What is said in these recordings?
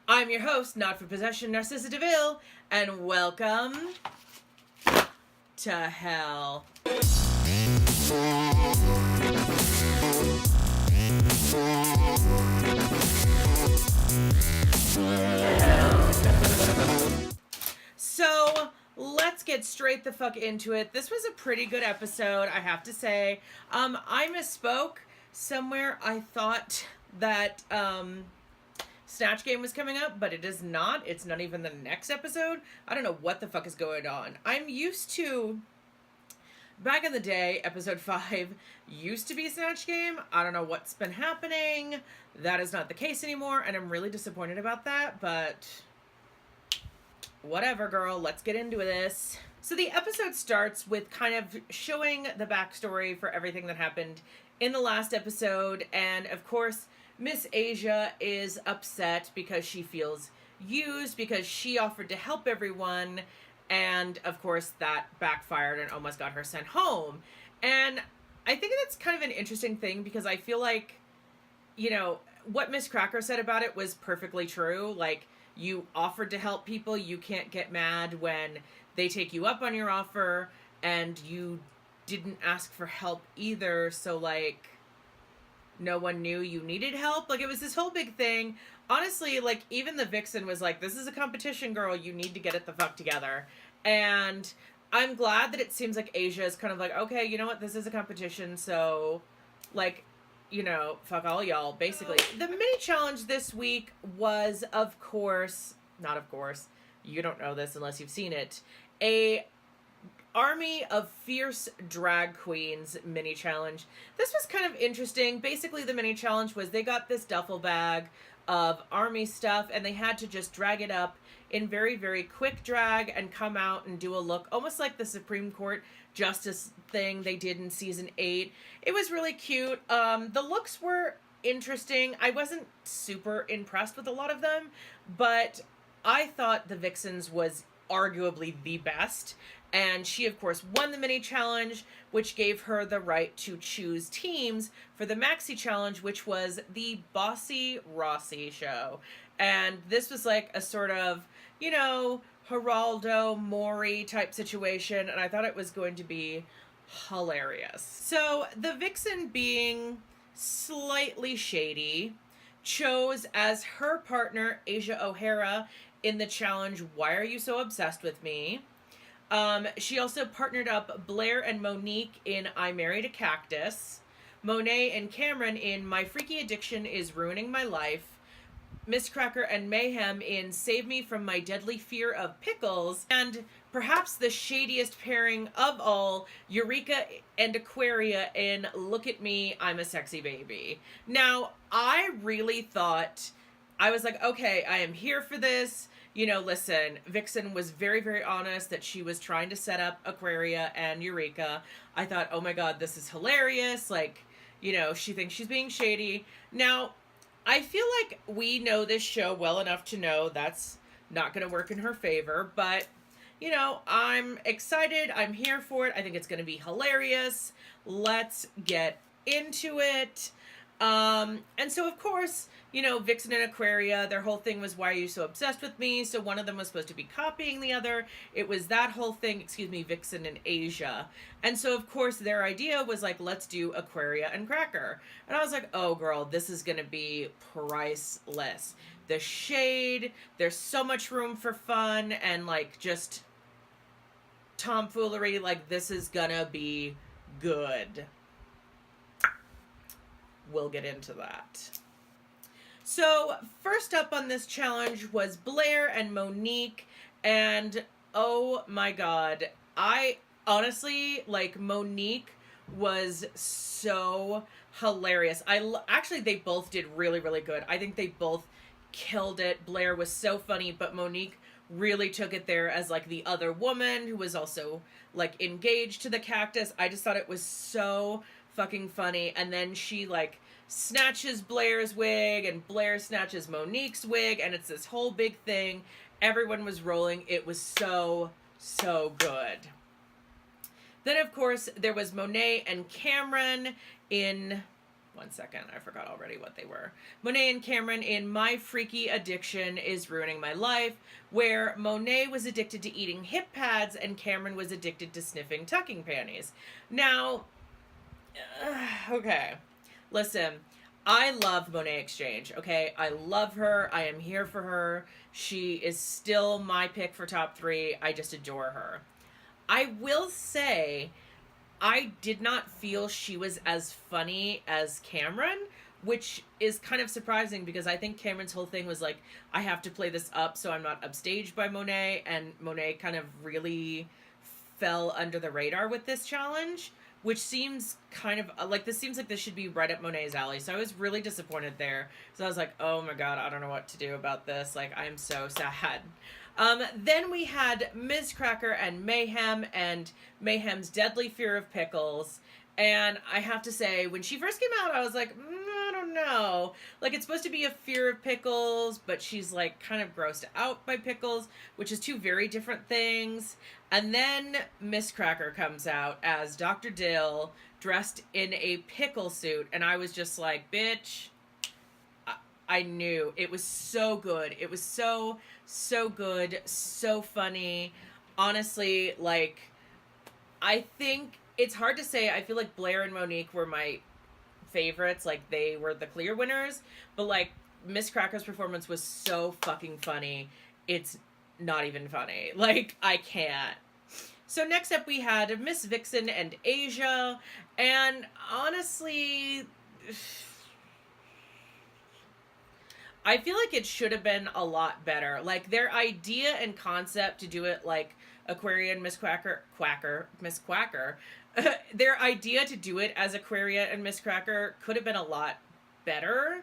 I'm your host, not for possession, Narcissa Deville, and welcome to hell. So, let's get straight the fuck into it. This was a pretty good episode, I have to say. I misspoke somewhere. I thought that, Snatch Game was coming up, but it is not. It's not even the next episode. I don't know what the fuck is going on. I'm used to... Back in the day, episode 5 used to be Snatch Game. I don't know what's been happening. That is not the case anymore, and I'm really disappointed about that, but... Whatever, girl. Let's get into this. So the episode starts with kind of showing the backstory for everything that happened in the last episode, and of course... Miss Asia is upset because she feels used, because she offered to help everyone, and of course that backfired and almost got her sent home. And I think that's kind of an interesting thing, because I feel like, you know, what Miss Cracker said about it was perfectly true. Like, you offered to help people, you can't get mad when they take you up on your offer, and you didn't ask for help either, so like... no one knew you needed help. Like, it was this whole big thing. Honestly, like, even the Vixen was like, this is a competition, girl. You need to get it the fuck together. And I'm glad that it seems like Asia is kind of like, okay, you know what? This is a competition. So, like, you know, fuck all y'all, basically. The mini challenge this week was, of course, not of course, you don't know this unless you've seen it, a Army of Fierce Drag Queens mini challenge. This was kind of interesting. Basically, the mini challenge was they got this duffel bag of army stuff, and they had to just drag it up in very, very quick drag and come out and do a look almost like the Supreme Court Justice thing they did in season 8. It was really cute. The looks were interesting. I wasn't super impressed with a lot of them, but I thought the Vixen's was arguably the best. And she, of course, won the mini challenge, which gave her the right to choose teams for the maxi challenge, which was the Bossy Rossy show. And this was like a sort of, you know, Geraldo Mori type situation. And I thought it was going to be hilarious. So the Vixen, being slightly shady, chose as her partner Asia O'Hara in the challenge, Why Are You So Obsessed With Me? She also partnered up Blair and Monique in I Married a Cactus, Monet and Cameron in My Freaky Addiction Is Ruining My Life, Miss Cracker and Mayhem in Save Me From My Deadly Fear of Pickles, and perhaps the shadiest pairing of all, Eureka and Aquaria in Look at Me, I'm a Sexy Baby. Now, I really thought, I was like, okay, I am here for this. You know, listen, Vixen was very, very honest that she was trying to set up Aquaria and Eureka. I thought, oh my god, this is hilarious. Like, you know, she thinks she's being shady. Now, I feel like we know this show well enough to know that's not going to work in her favor. But, you know, I'm excited. I'm here for it. I think it's going to be hilarious. Let's get into it. And so, of course, you know, Vixen and Aquaria, their whole thing was, why are you so obsessed with me? So one of them was supposed to be copying the other. It was that whole thing, Vixen and Asia. And so, of course, their idea was like, let's do Aquaria and Cracker. And I was like, oh, girl, this is going to be priceless. The shade, there's so much room for fun and, like, just tomfoolery. Like, this is gonna be good. We'll get into that. So, first up on this challenge was Blair and Monique, and oh my god, I honestly, like, Monique was so hilarious. Actually, they both did really, really good. I think they both killed it. Blair was so funny, but Monique really took it there as, like, the other woman who was also, like, engaged to the cactus. I just thought it was so fucking funny. And then she, like, snatches Blair's wig, and Blair snatches Monique's wig, and it's this whole big thing. Everyone was rolling. It was so, so good. Then, of course, there was Monet and Cameron in 1 second, I forgot already what they were. Monet and Cameron in My Freaky Addiction is Ruining My Life, where Monet was addicted to eating hip pads and Cameron was addicted to sniffing tucking panties. Now, okay, listen, I love Monet Exchange, okay? I love her. I am here for her. She is still my pick for top 3. I just adore her. I will say, I did not feel she was as funny as Cameron, which is kind of surprising because I think Cameron's whole thing was like, I have to play this up so I'm not upstaged by Monet, and Monet kind of really fell under the radar with this challenge, which seems kind of like, this seems like this should be right up Monet's alley. So I was really disappointed there. So I was like, oh my God, I don't know what to do about this. Like, I'm so sad. Then we had Ms. Cracker and Mayhem and Mayhem's Deadly Fear of Pickles. And I have to say, when she first came out, I was like, I don't know. Like, it's supposed to be a fear of pickles, but she's like kind of grossed out by pickles, which is 2 very different things. And then Miss Cracker comes out as Dr. Dill dressed in a pickle suit. And I was just like, bitch, I knew. It was so good. It was so good. So funny. Honestly, like, I think it's hard to say. I feel like Blair and Monique were my favorites. Like, they were the clear winners. But, like, Miss Cracker's performance was so fucking funny. It's not even funny. Like, I can't. So next up we had Miss Vixen and Asia. And honestly, I feel like it should have been a lot better. Like, their idea and concept to do it like Aquaria and Miss Quacker, their idea to do it as Aquaria and Miss Cracker could have been a lot better.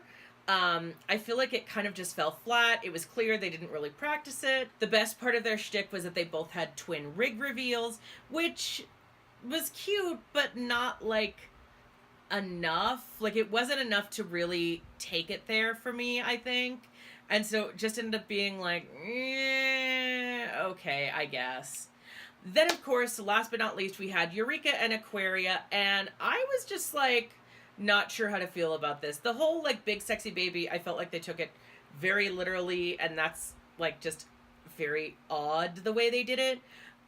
I feel like it kind of just fell flat. It was clear they didn't really practice it. The best part of their shtick was that they both had twin rig reveals, which was cute, but not, like, enough. Like, it wasn't enough to really take it there for me, I think. And so it just ended up being like, okay, I guess. Then, of course, last but not least, we had Eureka and Aquaria, and I was just, like, not sure how to feel about this. The whole, like, big sexy baby, I felt like they took it very literally, and that's, like, just very odd the way they did it.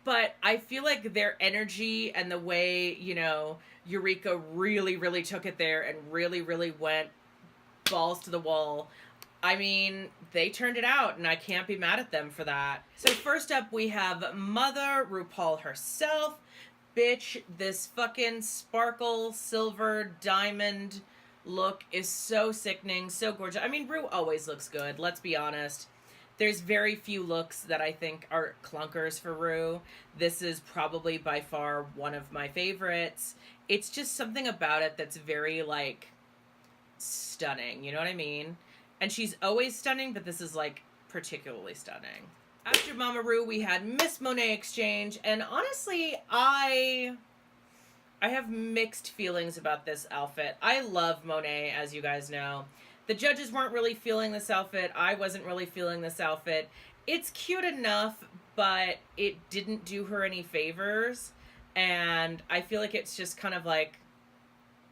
But I feel like their energy and the way, you know, Eureka really, really took it there and really, really went balls to the wall. I mean, they turned it out, and I can't be mad at them for that. So first up, we have Mother RuPaul herself. Bitch, this fucking sparkle, silver, diamond look is so sickening, so gorgeous. I mean, Ru always looks good, let's be honest. There's very few looks that I think are clunkers for Ru. This is probably by far one of my favorites. It's just something about it that's very, like, stunning, you know what I mean? And she's always stunning, but this is, like, particularly stunning. After Mama Ru, we had Miss Monet Exchange, and honestly, I have mixed feelings about this outfit. I love Monet, as you guys know. The judges weren't really feeling this outfit. I wasn't really feeling this outfit. It's cute enough, but it didn't do her any favors, and I feel like it's just kind of like,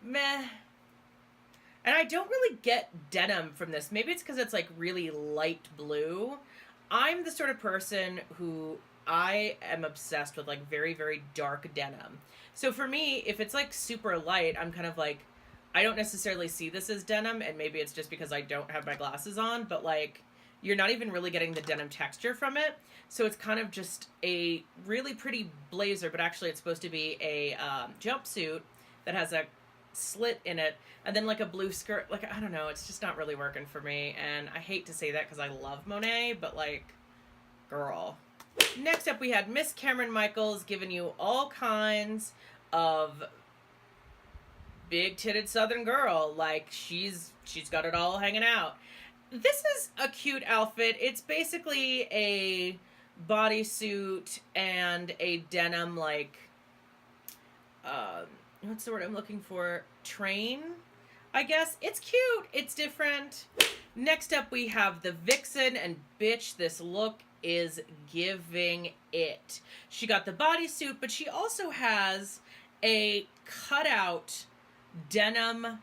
meh. And I don't really get denim from this. Maybe it's because it's, like, really light blue. I'm the sort of person who I am obsessed with, like, very, very dark denim. So for me, if it's, like, super light, I'm kind of like, I don't necessarily see this as denim, and maybe it's just because I don't have my glasses on, but, like, you're not even really getting the denim texture from it. So it's kind of just a really pretty blazer, but actually it's supposed to be a jumpsuit that has a slit in it, and then, like, a blue skirt. Like, I don't know, it's just not really working for me, and I hate to say that because I love Monet, but, like, girl. Next up, we had Miss Cameron Michaels giving you all kinds of big-titted Southern girl. Like, she's got it all hanging out. This is a cute outfit. It's basically a bodysuit and a denim, like, what's the word I'm looking for? Train, I guess. It's cute. It's different. Next up, we have the Vixen, and bitch, this look is giving it. She got the bodysuit, but she also has a cutout denim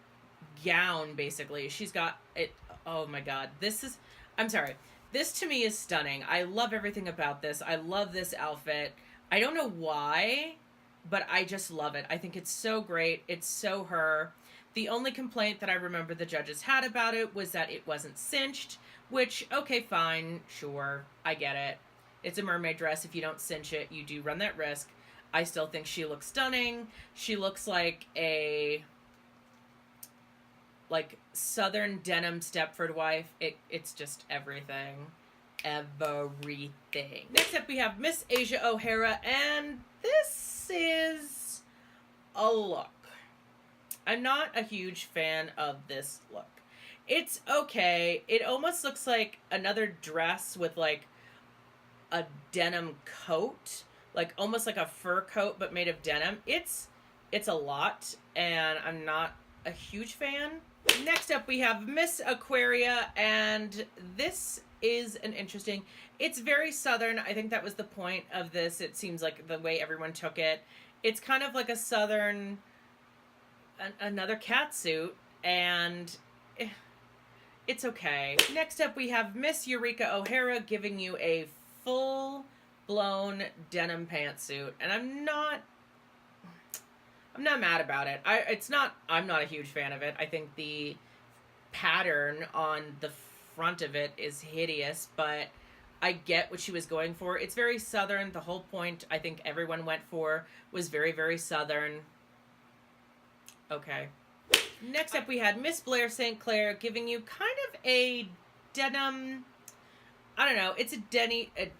gown, basically. She's got it. Oh my god. I'm sorry. This to me is stunning. I love everything about this. I love this outfit. I don't know why, but I just love it. I think it's so great. It's so her. The only complaint that I remember the judges had about it was that it wasn't cinched, which, okay, fine, sure, I get it. It's a mermaid dress. If you don't cinch it, you do run that risk. I still think she looks stunning. She looks like a Southern denim Stepford wife. It's just everything. Everything. Next up we have Miss Asia O'Hara, and this is a look. I'm not a huge fan of this look. It's okay. It almost looks like another dress with like a denim coat, like almost like a fur coat but made of denim. It's a lot, and I'm not a huge fan. Next up we have Miss Aquaria, and this is an interesting, it's very Southern. I think that was the point of this. It seems like the way everyone took it. It's kind of like a Southern, another cat suit, and it's okay. Next up we have Miss Eureka O'Hara giving you a full-blown denim pantsuit, and I'm not mad about it. I'm not a huge fan of it. I think the pattern on the front of it is hideous, but I get what she was going for. It's very Southern. The whole point I think everyone went for was very, very Southern. Okay. Next up we had Miss Blair St. Clair giving you kind of a denim, I don't know, it's a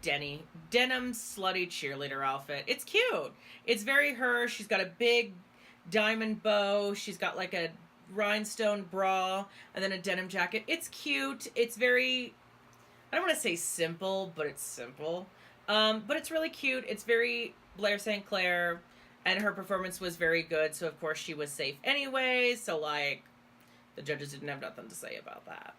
denim slutty cheerleader outfit. It's cute. It's very her. She's got a big diamond bow. She's got like a rhinestone bra and then a denim jacket. It's cute. It's very, I don't want to say simple, but it's simple. But it's really cute. It's very Blair St. Clair, and her performance was very good. So of course she was safe anyway. So like the judges didn't have nothing to say about that.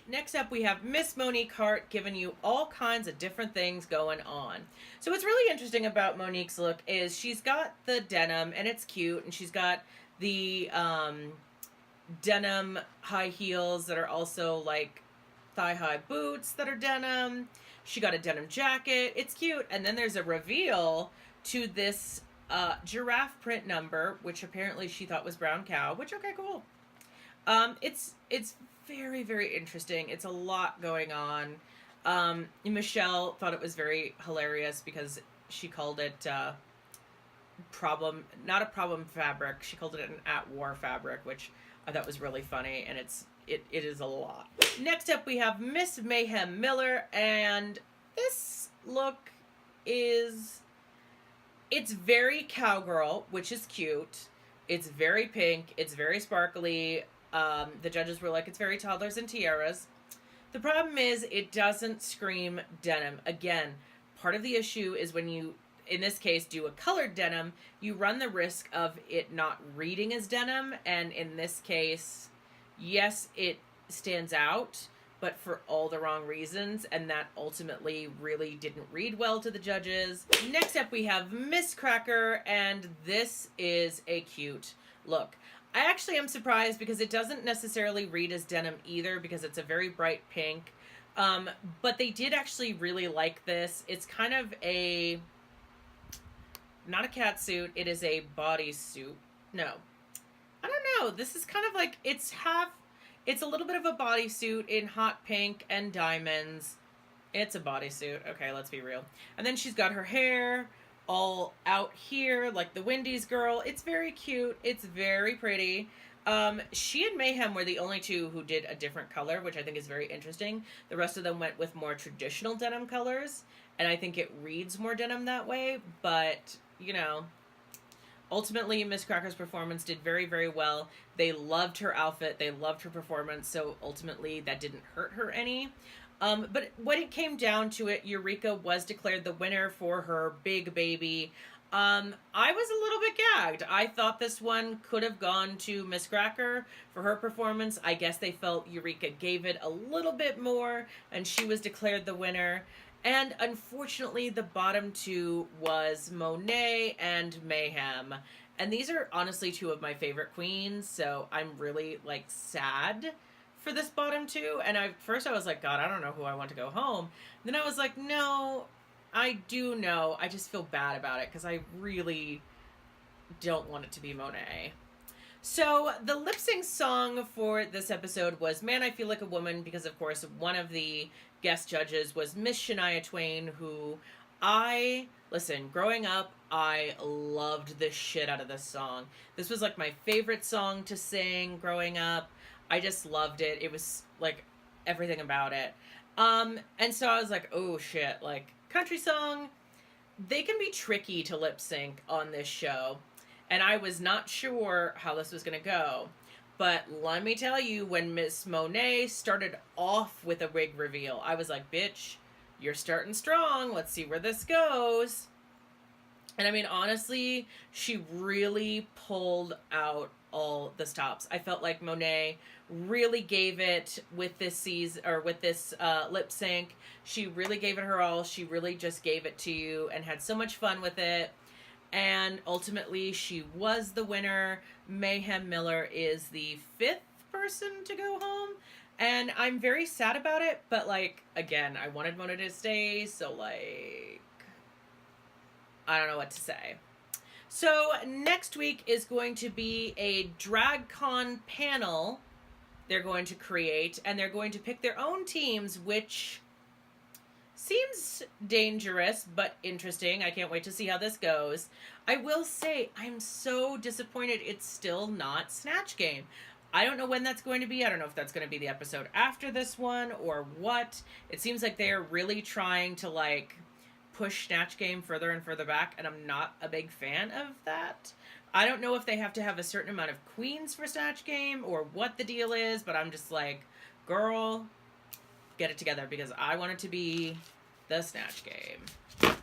Next up, we have Miss Monique Hart giving you all kinds of different things going on. So what's really interesting about Monique's look is she's got the denim, and it's cute, and she's got the denim high heels that are also like thigh-high boots that are denim. She got a denim jacket. It's cute. And then there's a reveal to this giraffe print number, which apparently she thought was brown cow, which, okay, cool. It's very, very interesting. It's a lot going on. Michelle thought it was very hilarious because she called it not a problem fabric. She called it an at-war fabric, which I thought was really funny, and it is a lot. Next up, we have Miss Mayhem Miller, and this look is, it's very cowgirl, which is cute. It's very pink. It's very sparkly. The judges were like, it's very toddlers and tiaras. The problem is it doesn't scream denim. Again, part of the issue is when you, in this case, do a colored denim, you run the risk of it not reading as denim. And in this case, yes, it stands out, but for all the wrong reasons. And that ultimately really didn't read well to the judges. Next up, we have Miss Cracker, and this is a cute look. I actually am surprised because it doesn't necessarily read as denim either because it's a very bright pink. But they did actually really like this. It's kind of a, not a cat suit. It is a bodysuit. No, I don't know. This is kind of like, it's a little bit of a bodysuit in hot pink and diamonds. It's a bodysuit. Okay, let's be real. And then she's got her hair all out here like the Wendy's girl. It's very cute. It's very pretty. She and Mayhem were the only two who did a different color, which I think is very interesting. The rest of them went with more traditional denim colors, and I think it reads more denim that way. But, you know, ultimately Miss Cracker's performance did very, very well. They loved her outfit. They loved her performance. So ultimately that didn't hurt her any. But when it came down to it, Eureka was declared the winner for her big baby. I was a little bit gagged. I thought this one could have gone to Miss Cracker for her performance. I guess they felt Eureka gave it a little bit more, and she was declared the winner. And unfortunately, the bottom two was Monet and Mayhem. And these are honestly two of my favorite queens, so I'm really, like, sad for this bottom two. And first I was like, God, I don't know who I want to go home. And then I was like, no, I do know. I just feel bad about it because I really don't want it to be Monet. So the lip sync song for this episode was Man, I Feel Like a Woman, because of course one of the guest judges was Miss Shania Twain, who listen, growing up, I loved the shit out of this song. This was like my favorite song to sing growing up. I just loved it. It was like everything about it. And so I was like, oh shit, like country song, they can be tricky to lip sync on this show. And I was not sure how this was going to go. But let me tell you, when Miss Monet started off with a wig reveal, I was like, bitch, you're starting strong. Let's see where this goes. And I mean, honestly, she really pulled out all the stops. I felt like Monet really gave it with this season, or with this lip sync. She really gave it her all. She really just gave it to you and had so much fun with it. And ultimately, she was the winner. Mayhem Miller is the 5th person to go home. And I'm very sad about it, but, like, again, I wanted Monet to stay, so, like, I don't know what to say. So, next week is going to be a DragCon panel they're going to create, and they're going to pick their own teams, which seems dangerous, but interesting. I can't wait to see how this goes. I will say, I'm so disappointed it's still not Snatch Game. I don't know when that's going to be. I don't know if that's going to be the episode after this one or what. It seems like they're really trying to, like, push Snatch Game further and further back, and I'm not a big fan of that. I don't know if they have to have a certain amount of queens for Snatch Game or what the deal is, but I'm just like, girl, get it together, because I want it to be the Snatch Game.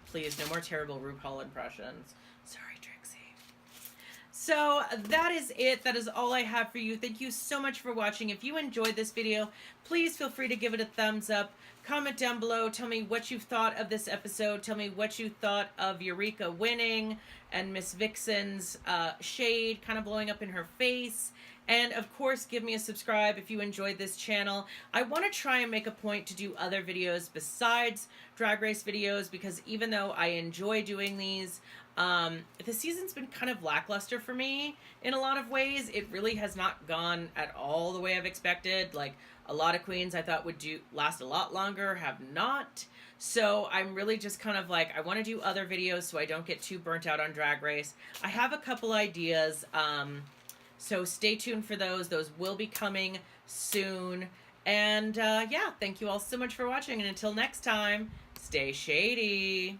Please, no more terrible RuPaul impressions. Sorry, Trixie. So that is it. That is all I have for you. Thank you so much for watching. If you enjoyed this video, please feel free to give it a thumbs up. Comment down below. Tell me what you thought of this episode. Tell me what you thought of Eureka winning and Miss Vixen's shade kind of blowing up in her face. And of course, give me a subscribe if you enjoyed this channel. I want to try and make a point to do other videos besides Drag Race videos, because even though I enjoy doing these, the season's been kind of lackluster for me in a lot of ways. It really has not gone at all the way I've expected. Like, a lot of queens I thought would last a lot longer have not. So I'm really just kind of like, I want to do other videos so I don't get too burnt out on Drag Race. I have a couple ideas, so stay tuned for those. Those will be coming soon. And yeah, thank you all so much for watching. And until next time, stay shady.